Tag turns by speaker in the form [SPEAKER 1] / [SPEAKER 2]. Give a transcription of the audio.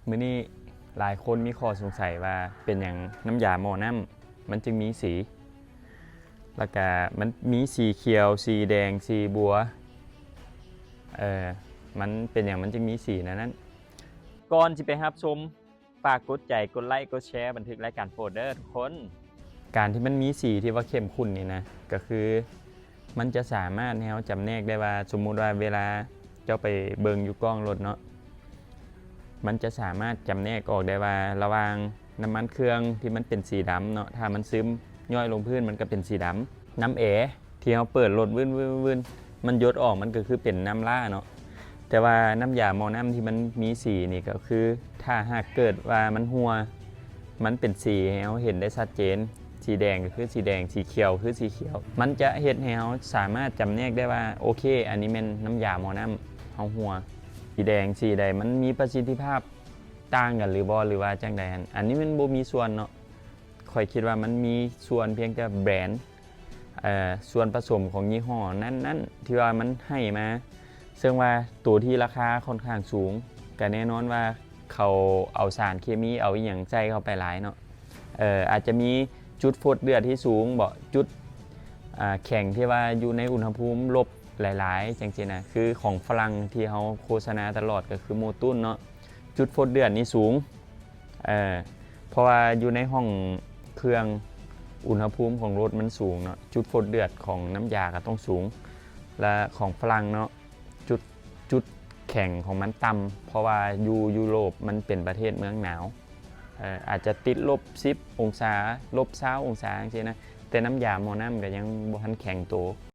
[SPEAKER 1] มื้อนี้หลายคนมีข้อสงสัยว่าเป็นอย่างน้ำยาหม้อน้ำมันจึงมีสีแล้วก็มันมีสีเขียวสีแดงสีบัวมันเป็นอย่างมันจึงมีสีนั้นก่อนที่ไปรับชมฝากกดใจกดไลค์กดแชร์บันทึกรายการโปรดเด้อทุกคนการที่มันมีสีที่ว่าเข้มข้นนี่นะก็คือมันจะสามารถให้เราจำแนกได้ว่าสมมุติว่าเวลาเจ้าไปเบิ่งอยู่กล้องรถเนาะมันจะสามารถจำแนกออกได้ว่าระหว่างน้ำมันเครื่องที่มันเป็นสีดำเนาะถ้ามันซึมย่อยลงพื้นมันก็เป็นสีดำน้ำที่เราเปิดรถวื้นมันหยดออกมันก็คือเป็นน้ำล่าเนาะแต่ว่าน้ำยาหม้อน้ำที่มันมีสีนี่ก็คือถ้าหากเกิดว่ามันหัวมันเป็นสีให้เราเห็นได้ชัดเจนสีแดงก็คือสีแดงสีเขียวคือสีเขียวมันจะเห็นให้เราสามารถจำแนกได้ว่าโอเคอันนี้เป็นน้ำยาหม้อน้ำเอาหัวสีแดงสีใดมันมีประสิทธิภาพต่างกันหรือบ่หรือว่าจังใดอันนี้มันบ่มีส่วนเนาะค่อยคิดว่ามันมีส่วนเพียงแต่แบรนด์ส่วนผสมของยี่ห้อนั้นที่ว่ามันให้มาซึ่งว่าตัวที่ราคาค่อนข้างสูงก็แน่นอนว่าเขาเอาสารเคมีเอาอย่างใจเข้าไปหลายเนาะอาจจะมีจุดฟดเลือดที่สูงบ่จุดแข็งที่ว่าอยู่ในอุณหภูมิลบหลายๆจังซี่นะคือของฝรั่งที่เขาโฆษณาตลอดก็คือโมตุนเนาะจุดฟดเลือดนี่สูงเพราะว่าอยู่ในห้องเครื่องอุณหภูมิของรถมันสูงเนาะจุดฟดเลือดของน้ำยาก็ต้องสูงและของฝรั่งเนาะจุดแข็งของมันต่ำเพราะว่ายุโรปมันเป็นประเทศเมืองหนาวอาจจะติด-10 องศา-20 องศาจังซี่นะแต่น้ำยาหม้อน้ำก็ยังบ่ทันแข็งโต